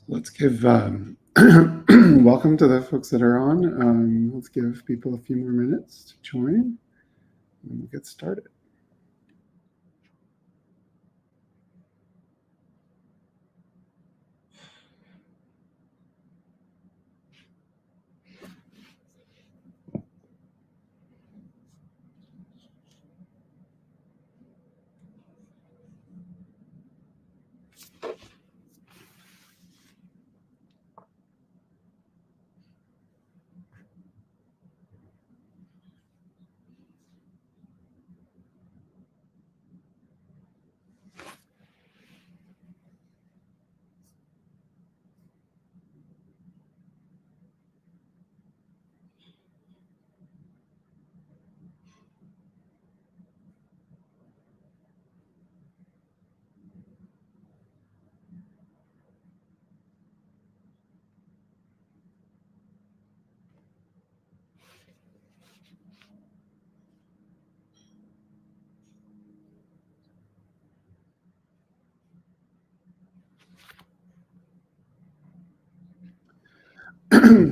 Let's give welcome to the folks that are on. Let's give people a few more minutes to join, and we'll get started.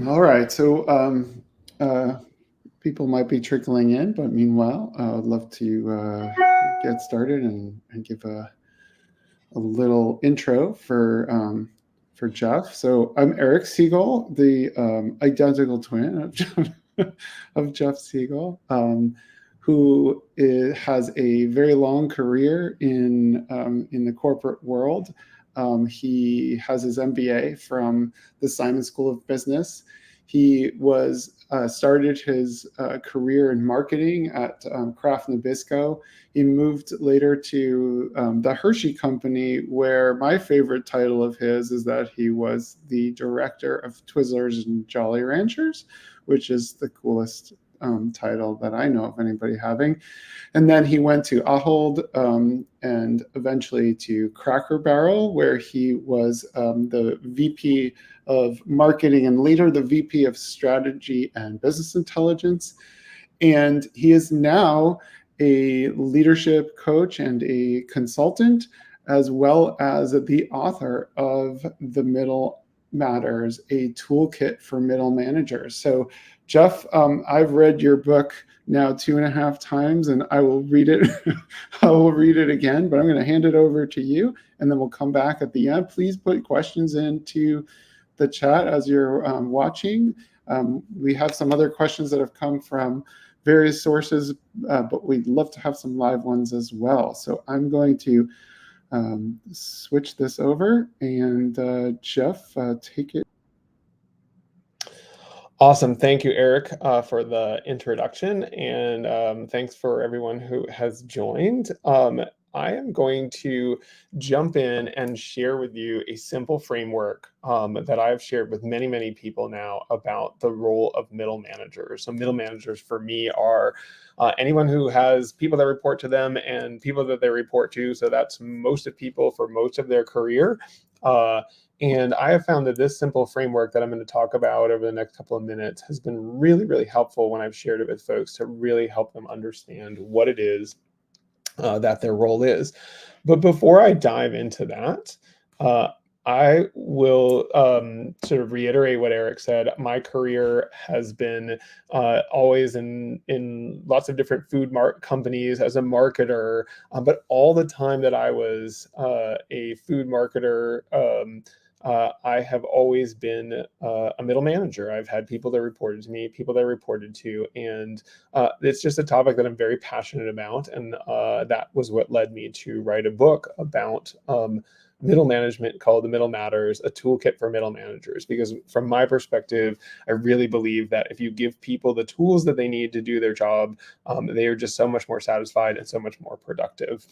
All right, so people might be trickling in, but meanwhile, I'd love to get started and give a little intro for Jeff. So I'm Eric Siegel, the identical twin of of Jeff Siegel, who has a very long career in the corporate world. He has his MBA from the Simon School of Business. He was started his career in marketing at Kraft Nabisco. He moved later to the Hershey Company, where my favorite title of his is that he was the director of Twizzlers and Jolly Ranchers, which is the coolest title that I know of anybody having. And then he went to Ahold and eventually to Cracker Barrel, where he was the VP of marketing and later the VP of strategy and business intelligence. And he is now a leadership coach and a consultant, as well as the author of The Middle Matters, a toolkit for middle managers. So, Jeff, I've read your book now 2.5 times, and I will read it. I will read it again, but I'm going to hand it over to you, and then we'll come back at the end. Please put questions into the chat as you're watching. We have some other questions that have come from various sources, but we'd love to have some live ones as well. So I'm going to switch this over, and Jeff, take it. Awesome. Thank you, Eric, for the introduction, and thanks for everyone who has joined. I am going to jump in and share with you a simple framework that I've shared with many, many people now about the role of middle managers. So middle managers for me are anyone who has people that report to them and people that they report to. So that's most of people for most of their career. And I have found that this simple framework that I'm going to talk about over the next couple of minutes has been really, really helpful when I've shared it with folks to really help them understand what it is that their role is. But before I dive into that, I will sort of reiterate what Eric said. My career has been always in lots of different food companies as a marketer, but all the time that I was a food marketer, I have always been a middle manager. I've had people that reported to me, people that reported to, and it's just a topic that I'm very passionate about. And that was what led me to write a book about middle management called The Middle Matters, a toolkit for middle managers. Because from my perspective, I really believe that if you give people the tools that they need to do their job, they are just so much more satisfied and so much more productive.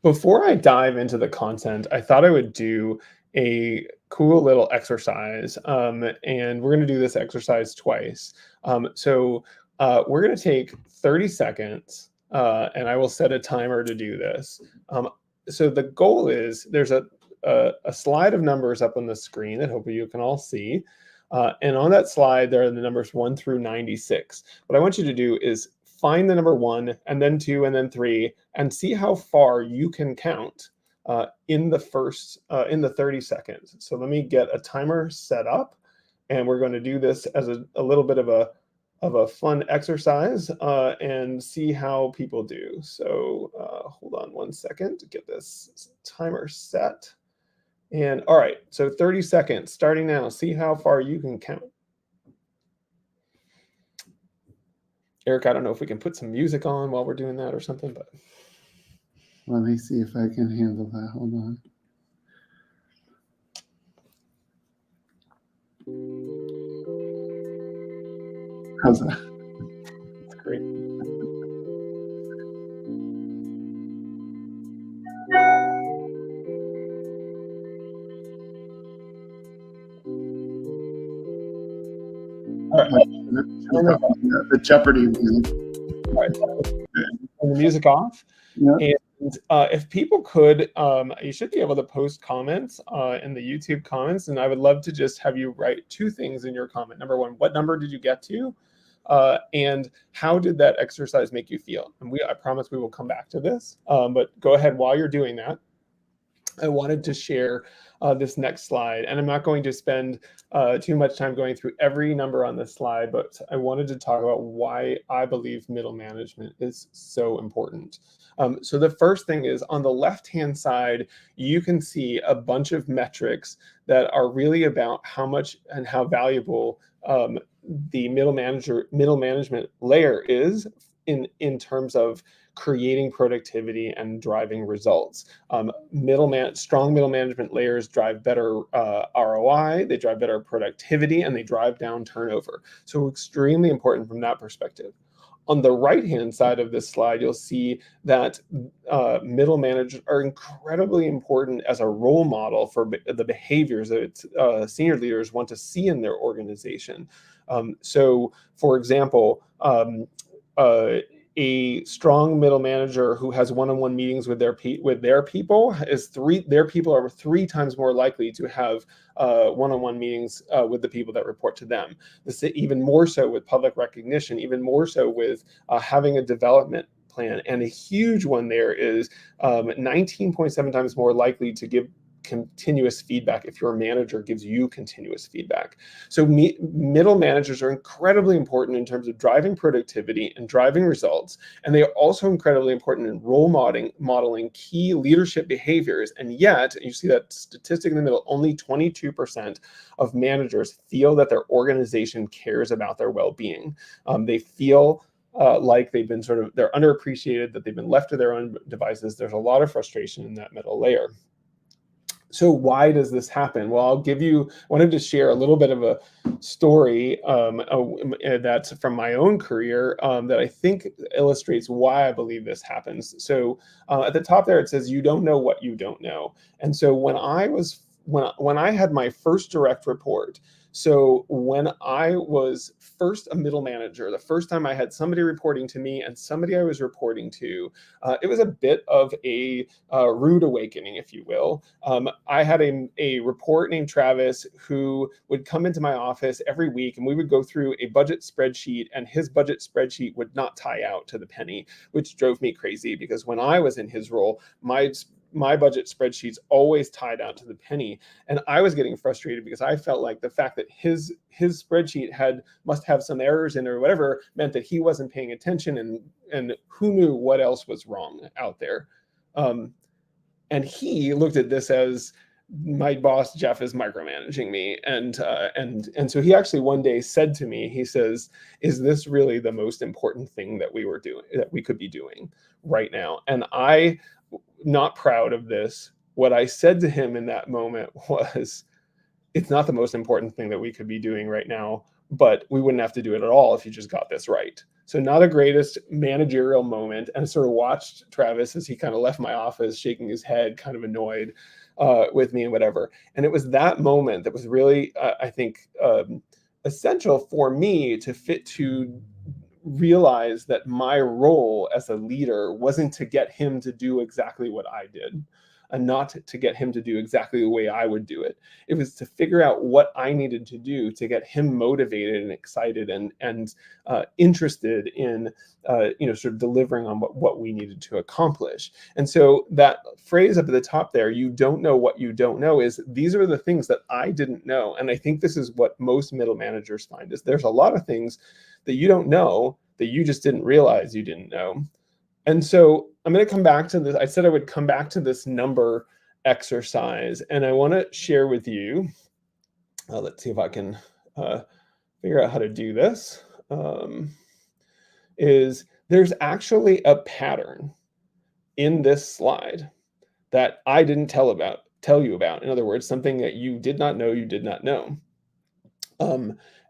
Before I dive into the content, I thought I would do a cool little exercise, and we're going to do this exercise twice. So we're going to take 30 seconds, and I will set a timer to do this. So the goal is there's a slide of numbers up on the screen that hopefully you can all see. And on that slide, there are the numbers 1 through 96. What I want you to do is find the number 1 and then 2 and then 3 and see how far you can count in the 30 seconds. So let me get a timer set up, and we're going to do this as a little bit of a fun exercise and see how people do. So hold on one second to get this timer set. And all right, so 30 seconds starting now. See how far you can count. Eric, I don't know if we can put some music on while we're doing that or something, but Let me see if I can handle that. Hold on. How's that? it's great. All right. The Jeopardy music. All right. Turn the music off. Yeah. And if people could, you should be able to post comments in the YouTube comments, and I would love to just have you write two things in your comment. Number one, what number did you get to? And how did that exercise make you feel? And I promise we will come back to this, but go ahead while you're doing that. I wanted to share this next slide, and I'm not going to spend too much time going through every number on this slide, but I wanted to talk about why I believe middle management is so important. So the first thing is on the left-hand side, you can see a bunch of metrics that are really about how much and how valuable the middle management layer is in terms of creating productivity and driving results. Strong middle management layers drive better ROI, they drive better productivity, and they drive down turnover. So extremely important from that perspective. On the right-hand side of this slide, you'll see that middle managers are incredibly important as a role model for the behaviors that senior leaders want to see in their organization. So, for example, a strong middle manager who has one-on-one meetings with their people are 3 times more likely to have one-on-one meetings with the people that report to them. This is even more so with public recognition, even more so with having a development plan. And a huge one there is 19.7 times more likely to give continuous feedback if your manager gives you continuous feedback. So middle managers are incredibly important in terms of driving productivity and driving results. And they are also incredibly important in role modeling key leadership behaviors. And yet, you see that statistic in the middle, only 22% of managers feel that their organization cares about their well-being. They feel like they're underappreciated, that they've been left to their own devices. There's a lot of frustration in that middle layer. So why does this happen? Well, wanted to share a little bit of a story that's from my own career that I think illustrates why I believe this happens. So at the top there, it says, you don't know what you don't know. And so when I had my first direct report, so when I was first a middle manager, the first time I had somebody reporting to me and somebody I was reporting to, it was a bit of a rude awakening, if you will. I had a report named Travis who would come into my office every week, and we would go through a budget spreadsheet, and his budget spreadsheet would not tie out to the penny, which drove me crazy because when I was in his role, my budget spreadsheets always tied out to the penny. And I was getting frustrated because I felt like the fact that his spreadsheet must have some errors in it or whatever meant that he wasn't paying attention, and who knew what else was wrong out there. And he looked at this as my boss, Jeff, is micromanaging me. And so he actually one day said to me, he says, is this really the most important thing that we could be doing right now? And not proud of this. What I said to him in that moment was, it's not the most important thing that we could be doing right now, but we wouldn't have to do it at all if you just got this right. So not the greatest managerial moment. And I sort of watched Travis as he kind of left my office, shaking his head, kind of annoyed with me and whatever. And it was that moment that was really, I think, essential for me to realize that my role as a leader wasn't to get him to do exactly what I did. and not to get him to do exactly the way I would do it. It was to figure out what I needed to do to get him motivated and excited and interested in sort of delivering on what we needed to accomplish. And so that phrase up at the top there, you don't know what you don't know, is these are the things that I didn't know. And I think this is what most middle managers find, is there's a lot of things that you don't know that you just didn't realize you didn't know. And so I'm going to come back to this. I said I would come back to this number exercise, and I want to share with you. Let's see if I can figure out how to do this. Is there's actually a pattern in this slide that I didn't tell you about. In other words, something that you did not know you did not know.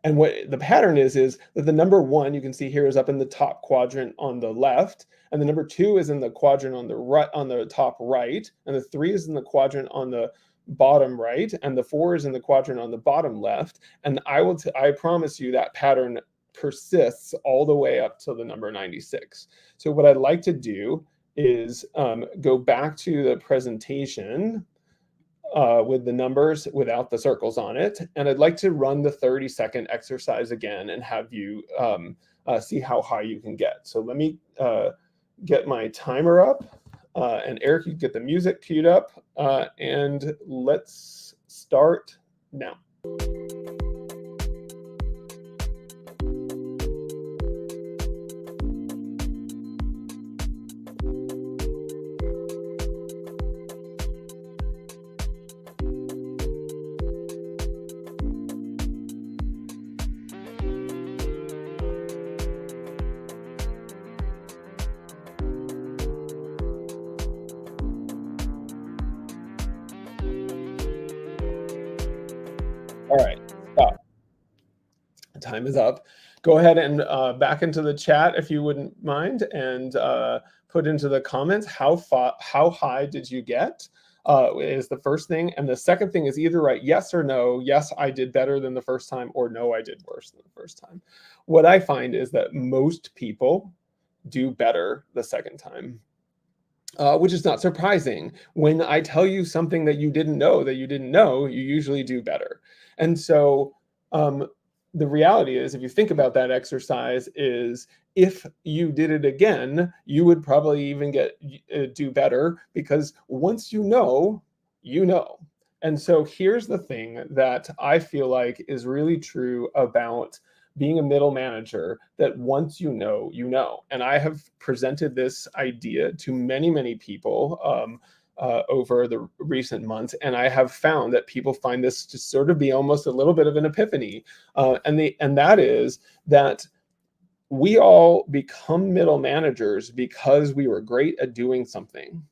And what the pattern is that the number 1 you can see here is up in the top quadrant on the left, and the number 2 is in the quadrant on the right, on the top right, and the 3 is in the quadrant on the bottom right, and the 4 is in the quadrant on the bottom left. And I promise you that pattern persists all the way up to the number 96. So what I'd like to do is go back to the presentation with the numbers without the circles on it. And I'd like to run the 30-second exercise again and have you see how high you can get. So let me get my timer up, and Eric, you get the music queued up, and let's start now. All right, stop. Time is up. Go ahead and back into the chat if you wouldn't mind, and put into the comments how high did you get, is the first thing. And the second thing is either write yes or no. Yes, I did better than the first time, or no, I did worse than the first time. What I find is that most people do better the second time. Which is not surprising. When I tell you something that you didn't know, you usually do better. And so the reality is, if you think about that exercise, is if you did it again, you would probably even do better, because once you know, you know. And so here's the thing that I feel like is really true about being a middle manager, that once you know, you know. And I have presented this idea to many, many people over the recent months, and I have found that people find this to sort of be almost a little bit of an epiphany. And that is that we all become middle managers because we were great at doing something.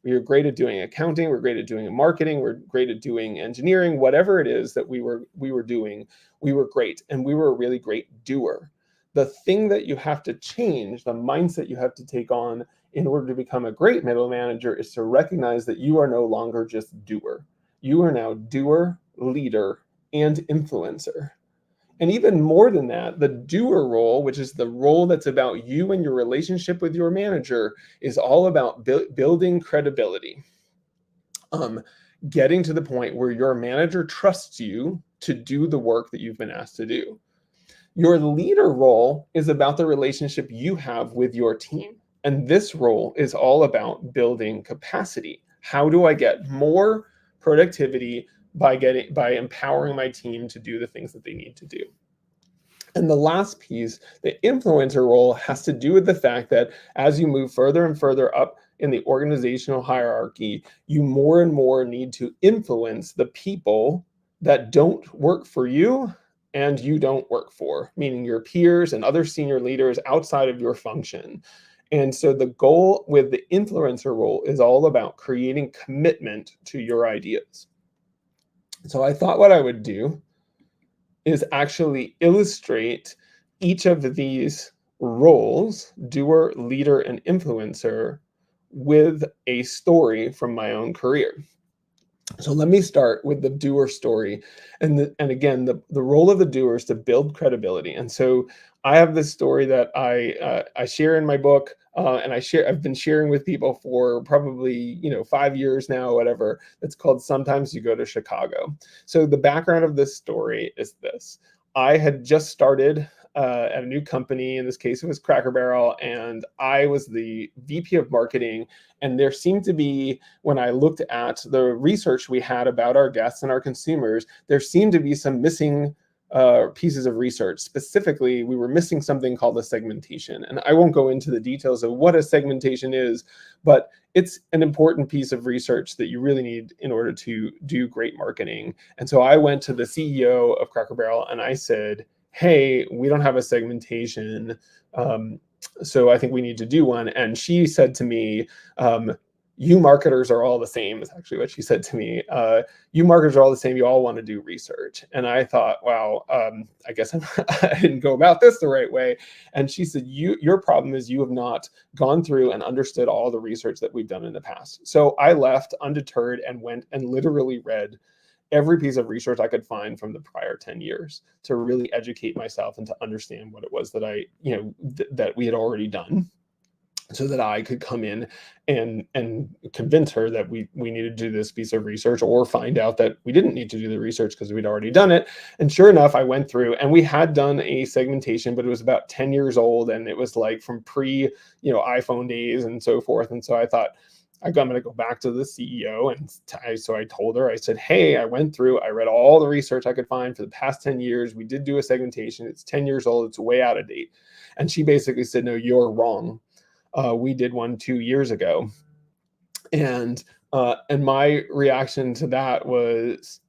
We were great at doing accounting, we're great at doing marketing, we're great at doing engineering, whatever it is that we were doing, we were great, and we were a really great doer. The thing that you have to change, the mindset you have to take on in order to become a great middle manager, is to recognize that you are no longer just doer. You are now doer, leader, and influencer. And even more than that, the doer role, which is the role that's about you and your relationship with your manager, is all about building credibility. Getting to the point where your manager trusts you to do the work that you've been asked to do. Your leader role is about the relationship you have with your team. And this role is all about building capacity. How do I get more productivity by empowering my team to do the things that they need to do? And the last piece, the influencer role, has to do with the fact that as you move further and further up in the organizational hierarchy, you more and more need to influence the people that don't work for you and you don't work for, meaning your peers and other senior leaders outside of your function. And so the goal with the influencer role is all about creating commitment to your ideas. So I thought what I would do is actually illustrate each of these roles, doer, leader, and influencer, with a story from my own career. So let me start with the doer story. And again, the role of the doer is to build credibility. And so I have this story that I share in my book. and I've been sharing with people for probably 5 years now, whatever. It's called Sometimes You Go to Chicago. So the background of this story is this: I had just started at a new company. In this case, it was Cracker Barrel, and I was the VP of marketing. And there seemed to be, when I looked at the research we had about our guests and our consumers, there seemed to be some missing pieces of research. Specifically, we were missing something called a segmentation. And I won't go into the details of what a segmentation is, but it's an important piece of research that you really need in order to do great marketing. And so I went to the CEO of Cracker Barrel and I said, hey, we don't have a segmentation. So I think we need to do one. And she said to me, you marketers are all the same, is actually what she said to me. You marketers are all the same. You all want to do research. And I thought, wow, I guess I didn't go about this the right way. And she said, your problem is you have not gone through and understood all the research that we've done in the past. So I left undeterred and went and literally read every piece of research I could find from the prior 10 years to really educate myself and to understand what it was that that we had already done, so that I could come in and convince her that we needed to do this piece of research, or find out that we didn't need to do the research because we'd already done it. And sure enough, I went through and we had done a segmentation, but it was about 10 years old, and it was like from iPhone days and so forth. And so I thought, I'm going to go back to the CEO. And so I told her, I said, hey, I went through, I read all the research I could find for the past 10 years. We did do a segmentation. It's 10 years old. It's way out of date. And she basically said, no, you're wrong. We did one 2 years ago. And my reaction to that was,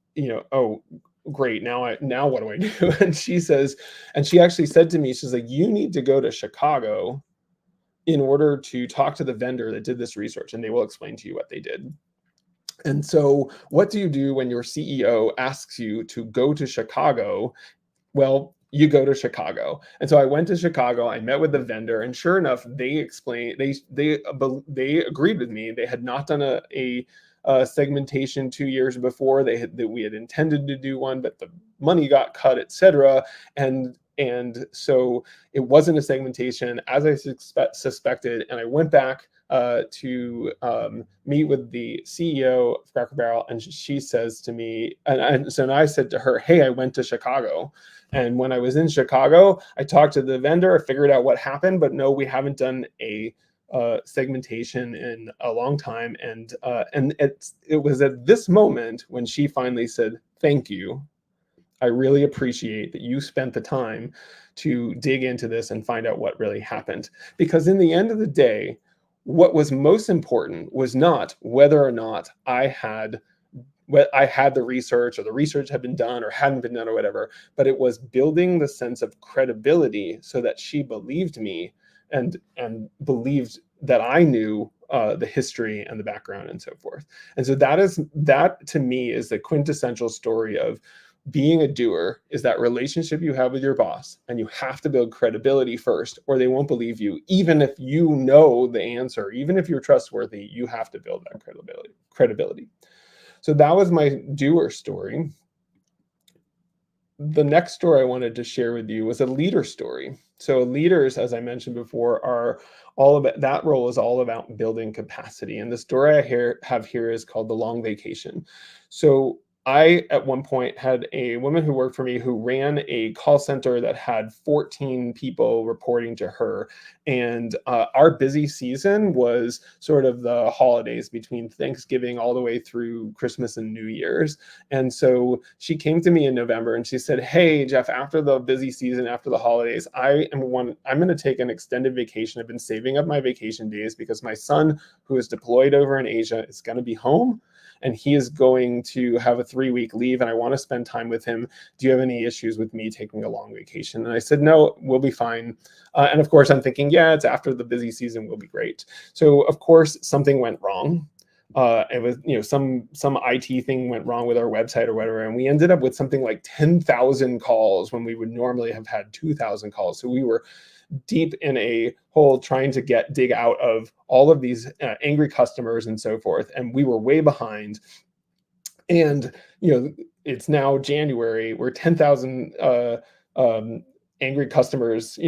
oh, great. Now what do I do? And she actually said to me, she's like, you need to go to Chicago in order to talk to the vendor that did this research, and they will explain to you what they did. And so what do you do when your CEO asks you to go to Chicago? Well, you go to Chicago. And so I went to Chicago, I met with the vendor, and sure enough, they explained, they agreed with me. They had not done a segmentation 2 years before. We had intended to do one, but the money got cut, etc. And so it wasn't a segmentation as I suspected. And I went back to meet with the CEO of Cracker Barrel, and she says to me, and I said to her, hey, I went to Chicago. And when I was in Chicago, I talked to the vendor, I figured out what happened, but no, we haven't done a segmentation in a long time. And it was at this moment when she finally said, thank you. I really appreciate that you spent the time to dig into this and find out what really happened. Because in the end of the day, what was most important was not whether or not I had the research, or the research had been done or hadn't been done or whatever, but it was building the sense of credibility so that she believed me and believed that I knew the history and the background and so forth. And so that to me is the quintessential story of being a doer, is that relationship you have with your boss, and you have to build credibility first, or they won't believe you. Even if you know the answer, even if you're trustworthy, you have to build that credibility. So that was my doer story. The next story I wanted to share with you was a leader story. So leaders, as I mentioned before, are all about, that role is all about building capacity. And the story I have here is called The Long Vacation. So I, at one point, had a woman who worked for me who ran a call center that had 14 people reporting to her. And our busy season was sort of the holidays between Thanksgiving all the way through Christmas and New Year's. And so she came to me in November and she said, hey, Jeff, after the busy season, after the holidays, I'm going to take an extended vacation. I've been saving up my vacation days because my son, who is deployed over in Asia, is going to be home. And he is going to have a 3-week leave, and I want to spend time with him. Do you have any issues with me taking a long vacation? And I said, no, we'll be fine. And of course, I'm thinking, yeah, it's after the busy season, we'll be great. So of course, something went wrong. It was, some IT thing went wrong with our website or whatever, and we ended up with something like 10,000 calls when we would normally have had 2,000 calls. So we were deep in a hole trying to dig out of all of these angry customers and so forth. And we were way behind. And, it's now January, we're 10,000 angry customers,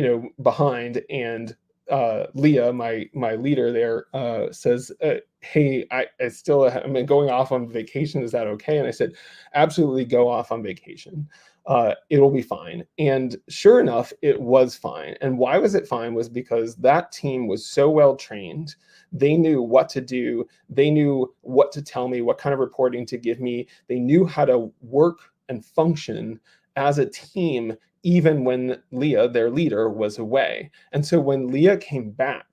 behind. And Leah, my leader there, says, "Hey, I'm going off on vacation. Is that okay?" And I said, "Absolutely, go off on vacation. It'll be fine." And sure enough, it was fine. And why was it fine? Was because that team was so well trained. They knew what to do. They knew what to tell me, what kind of reporting to give me. They knew how to work and function as a team, even when Leah, their leader, was away. And so when Leah came back,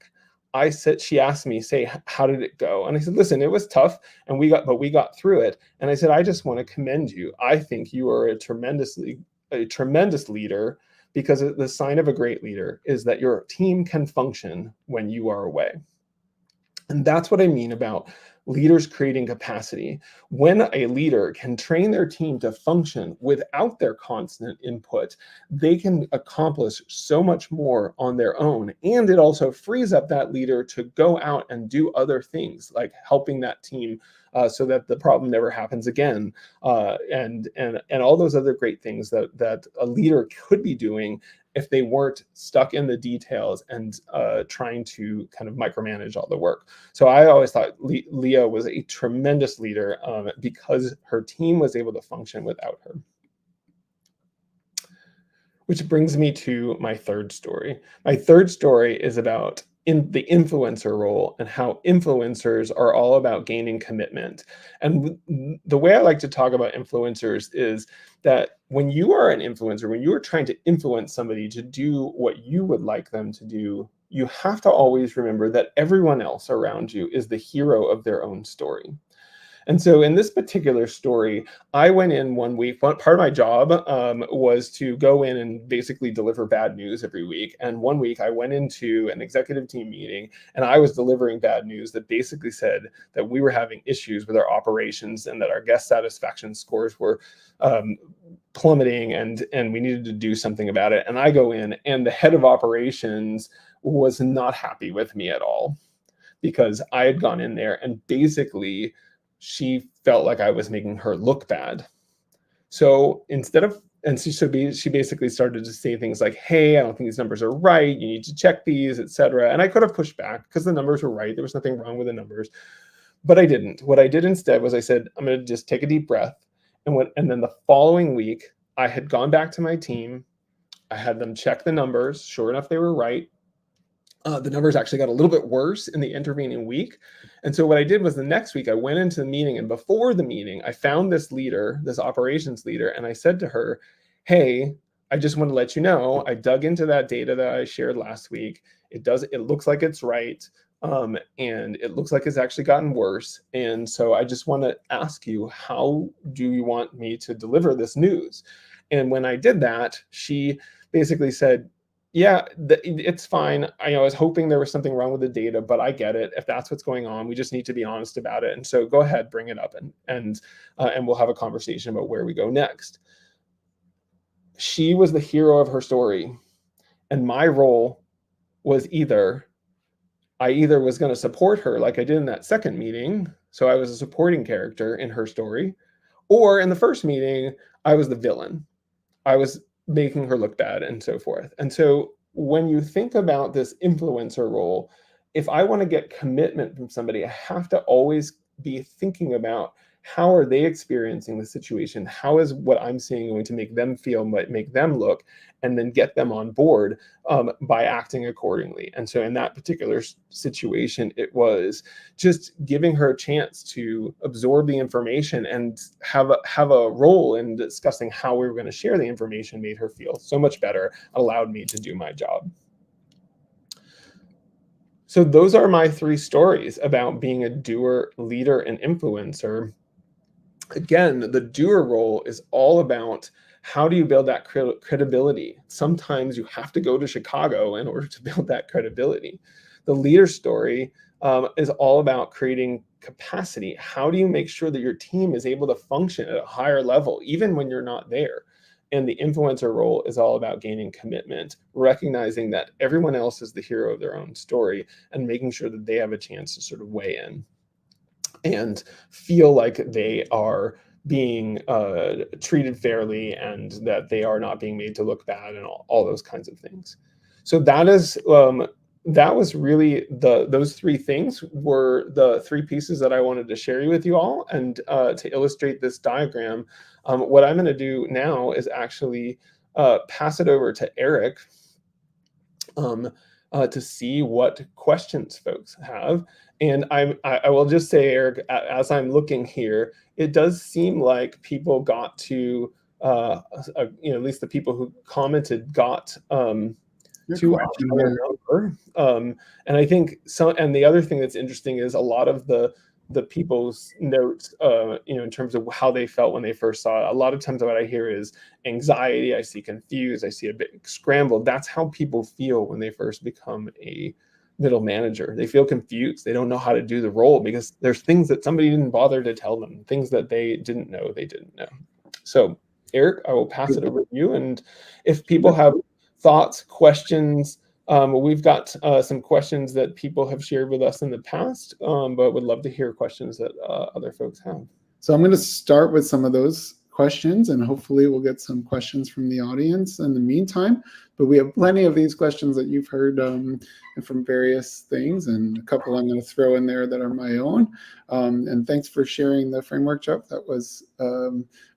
she asked me, how did it go? And I said, listen, it was tough, and we got through it. And I said, I just want to commend you. I think you are a tremendous leader, because the sign of a great leader is that your team can function when you are away. And that's what I mean about leaders creating capacity. When a leader can train their team to function without their constant input, they can accomplish so much more on their own. And it also frees up that leader to go out and do other things, like helping that team so that the problem never happens again, and all those other great things that a leader could be doing if they weren't stuck in the details and trying to kind of micromanage all the work. So I always thought Leah was a tremendous leader, because her team was able to function without her. Which brings me to my third story. My third story is about the influencer role, and how influencers are all about gaining commitment. And the way I like to talk about influencers is that when you are an influencer, when you are trying to influence somebody to do what you would like them to do, you have to always remember that everyone else around you is the hero of their own story. And so in this particular story, I went in one week. Part of my job was to go in and basically deliver bad news every week. And one week I went into an executive team meeting, and I was delivering bad news that basically said that we were having issues with our operations, and that our guest satisfaction scores were plummeting, and we needed to do something about it. And I go in, and the head of operations was not happy with me at all, because I had gone in there and basically she felt like I was making her look bad. So she basically started to say things like, "Hey, I don't think these numbers are right. You need to check these, etc." And I could have pushed back because the numbers were right. There was nothing wrong with the numbers, but I didn't. What I did instead was I said, "I'm going to just take a deep breath." And then the following week, I had gone back to my team. I had them check the numbers. Sure enough, they were right. The numbers actually got a little bit worse in the intervening week. And so what I did was the next week I went into the meeting, and before the meeting, I found this operations leader, and I said to her, "Hey, I just want to let you know, I dug into that data that I shared last week. It looks like it's right. And it looks like it's actually gotten worse. And so I just want to ask you, how do you want me to deliver this news?" And when I did that, she basically said, "Yeah, it's fine. I was hoping there was something wrong with the data, but I get it. If that's what's going on, we just need to be honest about it. And so go ahead, bring it up, and we'll have a conversation about where we go next." She was the hero of her story, and my role was I either was going to support her like I did in that second meeting, so I was a supporting character in her story, or in the first meeting, I was the villain. I was making her look bad, and so forth. And so when you think about this influencer role, if I want to get commitment from somebody, I have to always be thinking about, how are they experiencing the situation? How is what I'm seeing going to make them feel, might make them look, and then get them on board by acting accordingly. And so in that particular situation, it was just giving her a chance to absorb the information and have a role in discussing how we were going to share the information. Made her feel so much better, allowed me to do my job. So those are my three stories about being a doer, leader, and influencer. Again, the doer role is all about, how do you build that credibility? Sometimes you have to go to Chicago in order to build that credibility. The leader story is all about creating capacity. How do you make sure that your team is able to function at a higher level, even when you're not there? And the influencer role is all about gaining commitment, recognizing that everyone else is the hero of their own story, and making sure that they have a chance to sort of weigh in and feel like they are being treated fairly, and that they are not being made to look bad, and all those kinds of things. So that is that was really those three things were the three pieces that I wanted to share with you all. And to illustrate this diagram, what I'm going to do now is actually pass it over to Eric um, to see what questions folks have. And I will just say, Eric, as I'm looking here, it does seem like people got to, at least the people who commented got Your to a question higher here. number. And I think and the other thing that's interesting is a lot of the people's notes, in terms of how they felt when they first saw it. A lot of times what I hear is anxiety, I see confused, I see a bit scrambled. That's how people feel when they first become a middle manager. They feel confused. They don't know how to do the role because there's things that somebody didn't bother to tell them, things that they didn't know they didn't know. So, Eric, I will pass it over to you. And if people have thoughts, questions, we've got some questions that people have shared with us in the past, but would love to hear questions that other folks have. So I'm going to start with some of those questions, and hopefully we'll get some questions from the audience in the meantime. But we have plenty of these questions that you've heard from various things, and a couple I'm going to throw in there that are my own. And thanks for sharing the framework, Jeff. That was,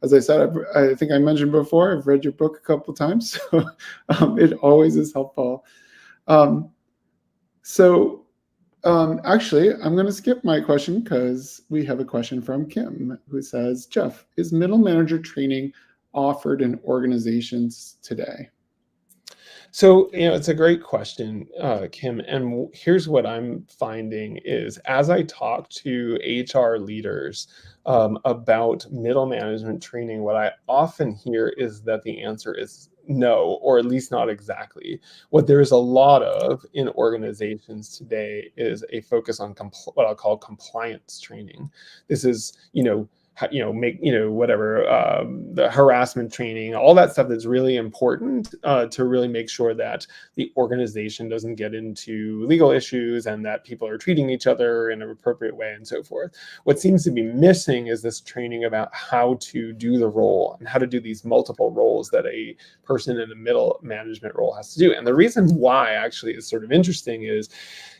as I said, I think I mentioned before, I've read your book a couple times, so it always is helpful. Actually, I'm going to skip my question because we have a question from Kim who says, Jeff, is middle manager training offered in organizations today? So, it's a great question, Kim. And here's what I'm finding is as I talk to HR leaders about middle management training, what I often hear is that the answer is no, or at least not exactly. What there is a lot of in organizations today is a focus on what I'll call compliance training. This is, make whatever, the harassment training, all that stuff that's really important to really make sure that the organization doesn't get into legal issues and that people are treating each other in an appropriate way and so forth. What seems to be missing is this training about how to do the role and how to do these multiple roles that a person in the middle management role has to do. And the reason why actually is sort of interesting is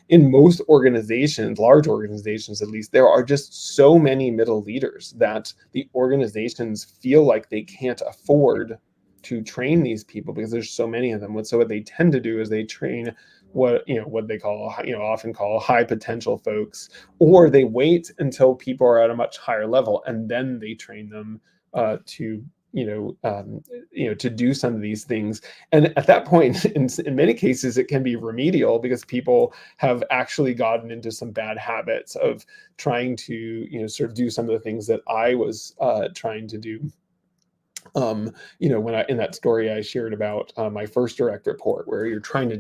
in most organizations, large organizations at least, there are just so many middle leaders that the organizations feel like they can't afford to train these people because there's so many of them. So what they tend to do is they train what they call, often call high potential folks, or they wait until people are at a much higher level and then they train them to to do some of these things. And at that point, in many cases, it can be remedial because people have actually gotten into some bad habits of trying to, sort of do some of the things that I was trying to do. When in that story I shared about my first direct report, where you're trying to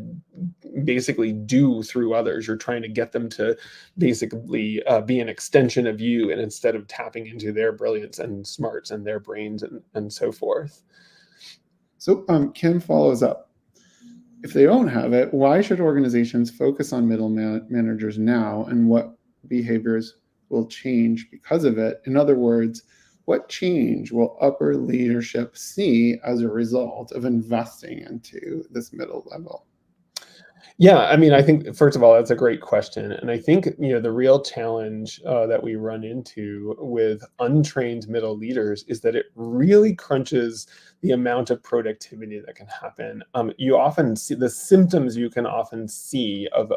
basically do through others, you're trying to get them to basically be an extension of you, and instead of tapping into their brilliance and smarts and their brains and so forth. So Kim follows up. If they don't have it, why should organizations focus on middle managers now, and what behaviors will change because of it? In other words, what change will upper leadership see as a result of investing into this middle level? Yeah, I mean, I think first of all, that's a great question, and I think the real challenge that we run into with untrained middle leaders is that it really crunches the amount of productivity that can happen. You often see the symptoms you can often see of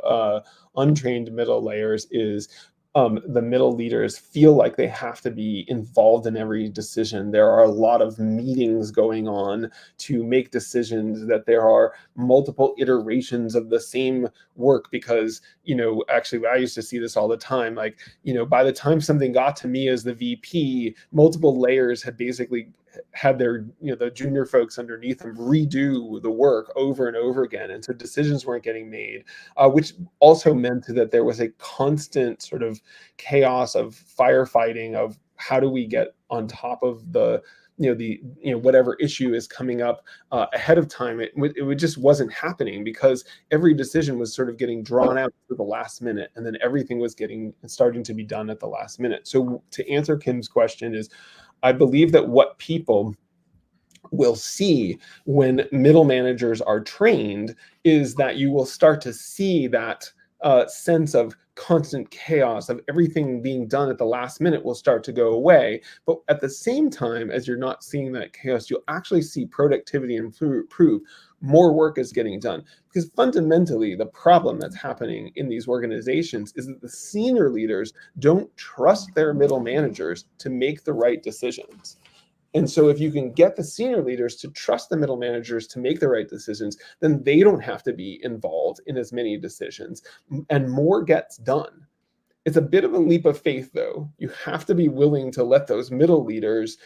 untrained middle layers is the middle leaders feel like they have to be involved in every decision. There are a lot of meetings going on to make decisions, that there are multiple iterations of the same work because, actually, I used to see this all the time. Like, by the time something got to me as the VP, multiple layers had basically had their, the junior folks underneath them redo the work over and over again. And so decisions weren't getting made, which also meant that there was a constant sort of chaos of firefighting of how do we get on top of the whatever issue is coming up ahead of time. It just wasn't happening because every decision was sort of getting drawn out to the last minute, and then everything was starting to be done at the last minute. So to answer Kim's question is, I believe that what people will see when middle managers are trained is that you will start to see that sense of constant chaos of everything being done at the last minute will start to go away. But at the same time, as you're not seeing that chaos, you'll actually see productivity improve. More work is getting done. Because fundamentally, the problem that's happening in these organizations is that the senior leaders don't trust their middle managers to make the right decisions. And so if you can get the senior leaders to trust the middle managers to make the right decisions, then they don't have to be involved in as many decisions and more gets done. It's a bit of a leap of faith, though. You have to be willing to let those middle leaders,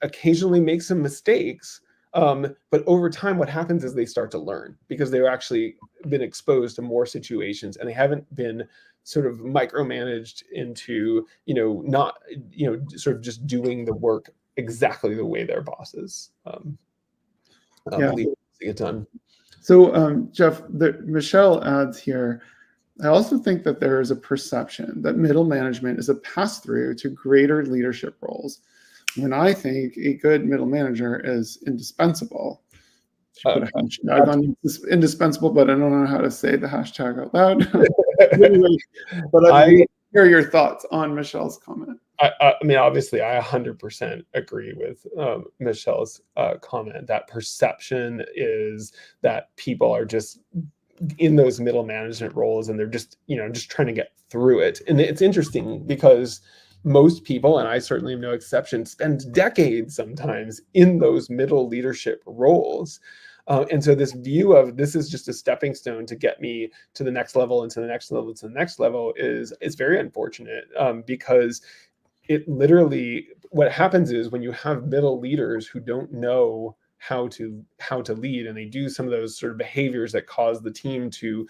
occasionally make some mistakes. But over time, what happens is they start to learn because they've actually been exposed to more situations and they haven't been sort of micromanaged into, not, sort of just doing the work exactly the way their bosses believe to get done. So, Jeff, Michelle adds here, I also think that there is a perception that middle management is a pass-through to greater leadership roles, when I think a good middle manager is indispensable. Put a hashtag on indispensable, but I don't know how to say the hashtag out loud. Anyway, but I hear your thoughts on Michelle's comment. I mean, obviously, I 100% agree with Michelle's comment. That perception is that people are just in those middle management roles and they're just, just trying to get through it. And it's interesting because most people, and I certainly am no exception, spend decades sometimes in those middle leadership roles. And so this view of this is just a stepping stone to get me to the next level and to the next level to the next level is very unfortunate, because it literally, what happens is when you have middle leaders who don't know how to lead and they do some of those sort of behaviors that cause the team to,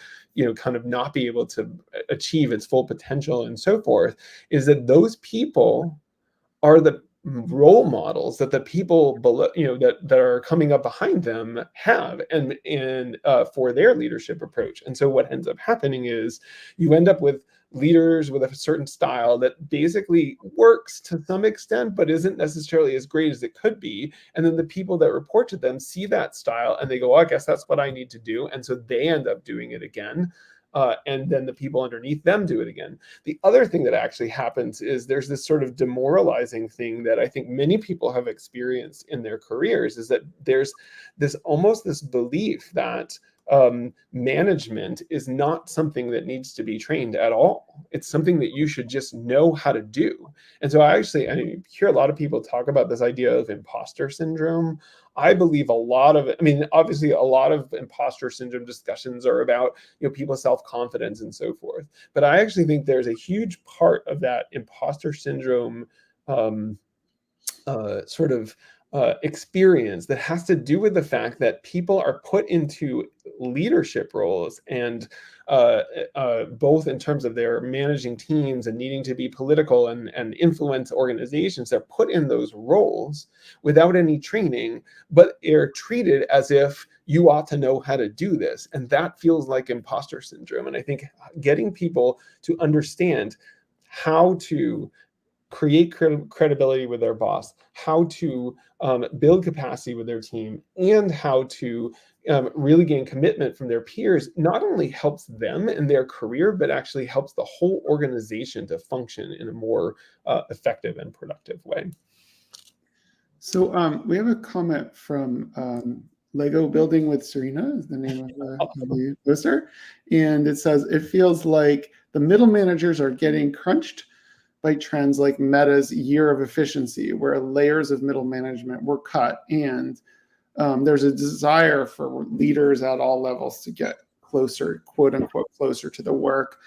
kind of not be able to achieve its full potential and so forth, is that those people are the role models that the people below, that are coming up behind them have and for their leadership approach. And so what ends up happening is you end up with leaders with a certain style that basically works to some extent, but isn't necessarily as great as it could be. And then the people that report to them see that style and they go, I guess that's what I need to do. And so they end up doing it again. And then the people underneath them do it again. The other thing that actually happens is there's this sort of demoralizing thing that I think many people have experienced in their careers, is that there's this belief that management is not something that needs to be trained at all. It's something that you should just know how to do. And so I hear a lot of people talk about this idea of imposter syndrome. I believe a lot of it, obviously a lot of imposter syndrome discussions are about, people's self-confidence and so forth. But I actually think there's a huge part of that imposter syndrome experience that has to do with the fact that people are put into leadership roles and both in terms of their managing teams and needing to be political and influence organizations. They're put in those roles without any training, but they're treated as if you ought to know how to do this. And that feels like imposter syndrome. And I think getting people to understand how to create credibility with their boss, how to build capacity with their team, and how to really gain commitment from their peers not only helps them in their career, but actually helps the whole organization to function in a more effective and productive way. So we have a comment from Lego Building with Serena is the name of the poster. And it says, it feels like the middle managers are getting crunched by trends like Meta's year of efficiency, where layers of middle management were cut. And there's a desire for leaders at all levels to get closer, quote unquote, closer to the work.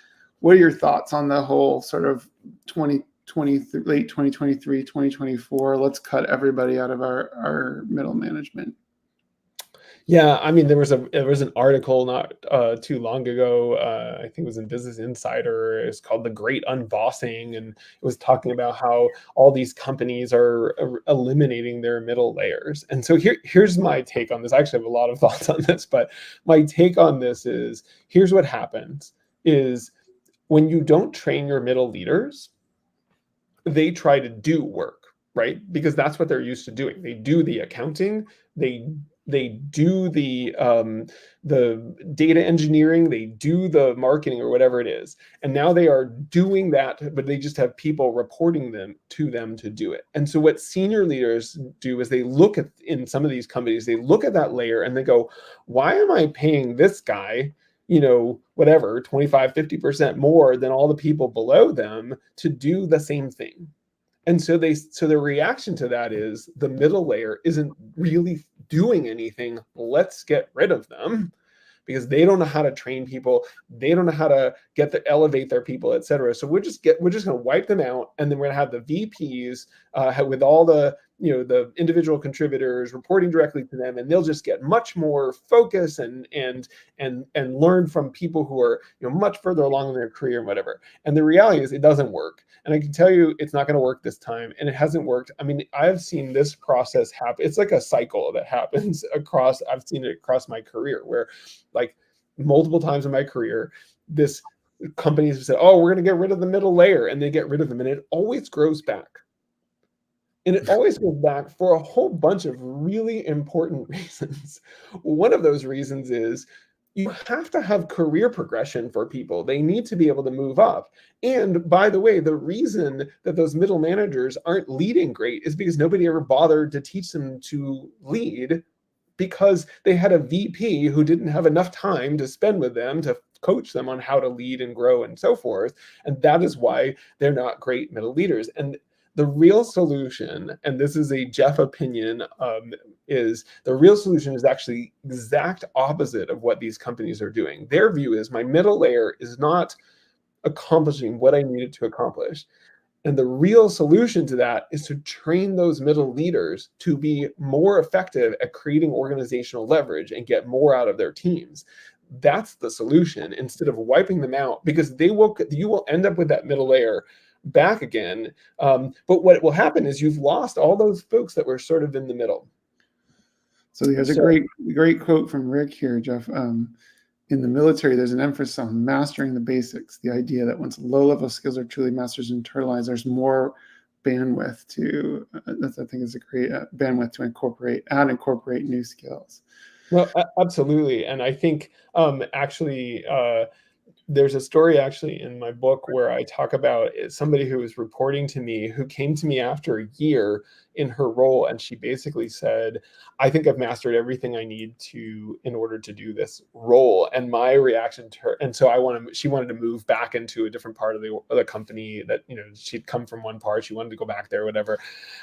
What are your thoughts on the whole sort of late 2023, 2024, let's cut everybody out of our middle management? Yeah, there was an article not too long ago. I think it was in Business Insider. It's called "The Great Unbossing," and it was talking about how all these companies are eliminating their middle layers. And so here's my take on this. I actually have a lot of thoughts on this, but my take on this is: here's what happens: is when you don't train your middle leaders, they try to do work. right? Because that's what they're used to doing. They do the accounting, they do the data engineering, they do the marketing or whatever it is, and now they are doing that, but they just have people reporting them to do it. And so what senior leaders do is they look at, in some of these companies, they look at that layer and they go, why am I paying this guy, whatever, 25-50% more than all the people below them to do the same thing? And so the reaction to that is the middle layer isn't really doing anything. Let's get rid of them, because they don't know how to train people. They don't know how to elevate their people, et cetera. So we're just going to wipe them out. And then we're going to have the VPs with all the individual contributors reporting directly to them, and they'll just get much more focus and learn from people who are much further along in their career and whatever. And the reality is it doesn't work. And I can tell you it's not going to work this time, and it hasn't worked. I mean, I've seen this process happen. It's like a cycle that happens across. I've seen it across my career where, like, multiple times in my career, this companies have said, "Oh, we're going to get rid of the middle layer," and they get rid of them, and it always grows back. And it always goes back for a whole bunch of really important reasons. One of those reasons is you have to have career progression for people. They need to be able to move up. And by the way, the reason that those middle managers aren't leading great is because nobody ever bothered to teach them to lead, because they had a VP who didn't have enough time to spend with them to coach them on how to lead and grow and so forth. And that is why they're not great middle leaders. And the real solution, and this is a Jeff opinion, is the real solution is actually exact opposite of what these companies are doing. Their view is my middle layer is not accomplishing what I needed to accomplish. And the real solution to that is to train those middle leaders to be more effective at creating organizational leverage and get more out of their teams. That's the solution, instead of wiping them out, because you will end up with that middle layer back again. But what will happen is you've lost all those folks that were sort of in the middle. So there's a great quote from Rick here, Jeff. In the military, there's an emphasis on mastering the basics. The idea that once low-level skills are truly mastered and internalized, there's more bandwidth to, I think is a great bandwidth to incorporate new skills. Well, absolutely. And I think actually, there's a story actually in my book where I talk about somebody who was reporting to me, who came to me after a year in her role, and she basically said, I think I've mastered everything I need to in order to do this role. And my reaction to her, and so she wanted to move back into a different part of the company that, she'd come from one part, she wanted to go back there, whatever.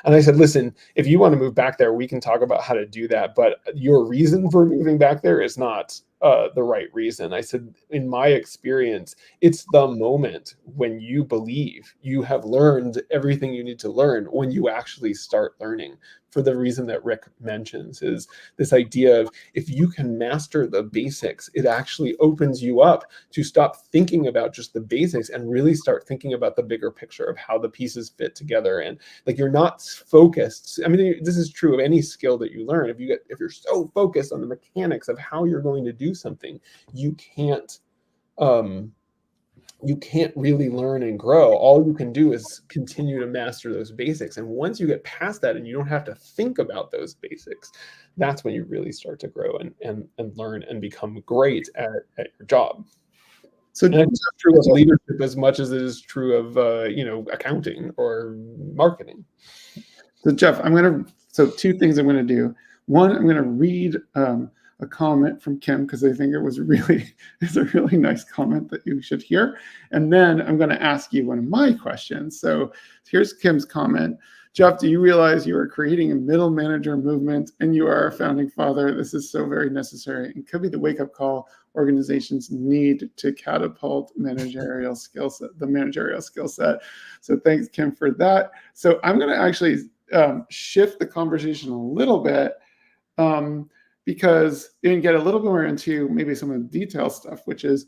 And I said, listen, if you want to move back there, we can talk about how to do that, but your reason for moving back there is not the right reason. I said, in my experience, it's the moment when you believe you have learned everything you need to learn, when you actually start learning. For the reason that Rick mentions, is this idea of, if you can master the basics, it actually opens you up to stop thinking about just the basics and really start thinking about the bigger picture of how the pieces fit together. And like, you're not focused. I mean, this is true of any skill that you learn. If you're so focused on the mechanics of how you're going to do something, you can't really learn and grow. All you can do is continue to master those basics. And once you get past that and you don't have to think about those basics, that's when you really start to grow and learn and become great at your job. So it's true of leadership as much as it is true of accounting or marketing. So Jeff, two things I'm going to do. One, I'm going to read a comment from Kim, because I think it's a really nice comment that you should hear. And then I'm going to ask you one of my questions. So here's Kim's comment. Jeff, do you realize you are creating a middle manager movement, and you are a founding father? This is so very necessary and could be the wake-up call organizations need to catapult the managerial skill set. So thanks, Kim, for that. So I'm going to actually shift the conversation a little bit, because you can get a little bit more into maybe some of the detail stuff, which is,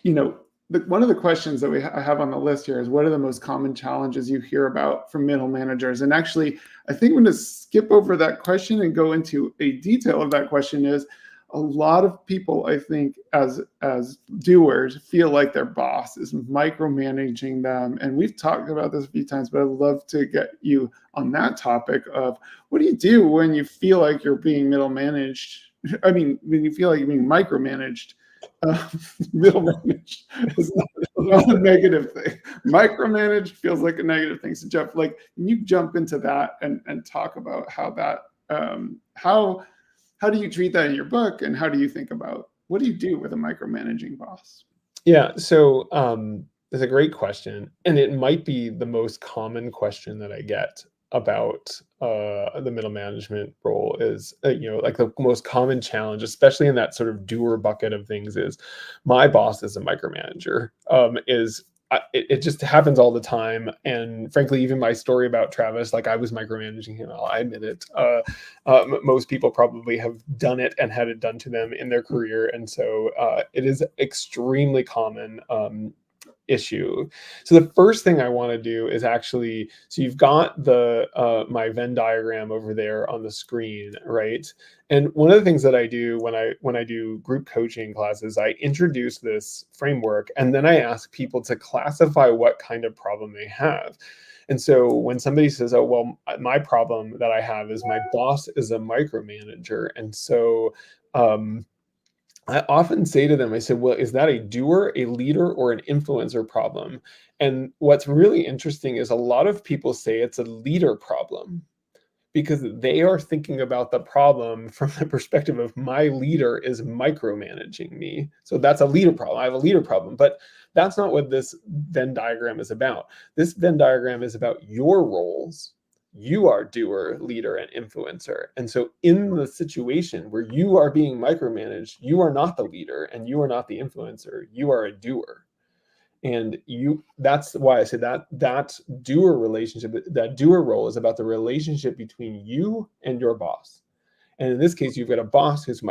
one of the questions that I have on the list here is, what are the most common challenges you hear about from middle managers? And actually, I think I'm going to skip over that question and go into a detail of that question. Is a lot of people, I think, as doers, feel like their boss is micromanaging them. And we've talked about this a few times, but I'd love to get you on that topic of what do you do when you feel like you're being middle managed? I mean, when you feel like you're being micromanaged. Uh, Middle managed is not a negative thing. Micromanaged feels like a negative thing. So Jeff, like, can you jump into that and talk about how that how do you treat that in your book, and how do you think about what do you do with a micromanaging boss? Yeah, so it's a great question, and it might be the most common question that I get about the middle management role is, like the most common challenge, especially in that sort of doer bucket of things, is my boss is a micromanager. It just happens all the time, and frankly, even my story about Travis, like I was micromanaging him. I admit it. Most people probably have done it and had it done to them in their career, and so it is extremely common issue. So the first thing I want to do is actually, so you've got the my Venn diagram over there on the screen, right? And one of the things that I do when I do group coaching classes, I introduce this framework, and then I ask people to classify what kind of problem they have. And so when somebody says, "Oh, well, my problem that I have is my boss is a micromanager," and so I often say to them, I said, well, is that a doer, a leader, or an influencer problem? And what's really interesting is a lot of people say it's a leader problem because they are thinking about the problem from the perspective of my leader is micromanaging me. So that's a leader problem. I have a leader problem. But that's not what this Venn diagram is about. This Venn diagram is about your roles. You are doer, leader, and influencer. And so in the situation where you are being micromanaged, you are not the leader and you are not the influencer. You are a doer. And that's why I say that doer relationship, that doer role is about the relationship between you and your boss. And in this case, you've got a boss who's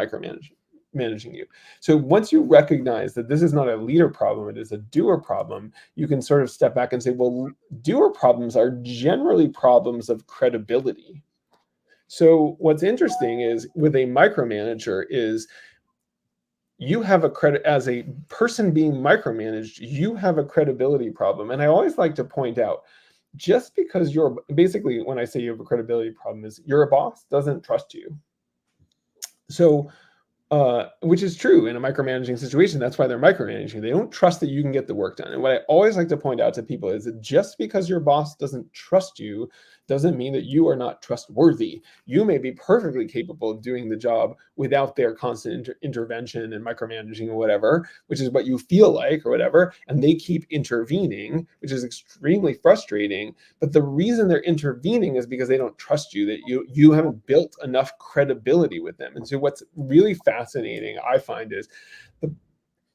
managing you. So once you recognize that this is not a leader problem, it is a doer problem, you can sort of step back and say, well, doer problems are generally problems of credibility. So what's interesting is with a micromanager is you have a credit as a person being micromanaged, you have a credibility problem. And I always like to point out, just because you're basically, when I say you have a credibility problem, is your boss doesn't trust you. So which is true in a micromanaging situation. That's why they're micromanaging. They don't trust that you can get the work done. And what I always like to point out to people is that just because your boss doesn't trust you doesn't mean that you are not trustworthy. You may be perfectly capable of doing the job without their constant intervention and micromanaging or whatever, which is what you feel like or whatever. And they keep intervening, which is extremely frustrating. But the reason they're intervening is because they don't trust you, that you haven't built enough credibility with them. And so what's really fascinating, I find, is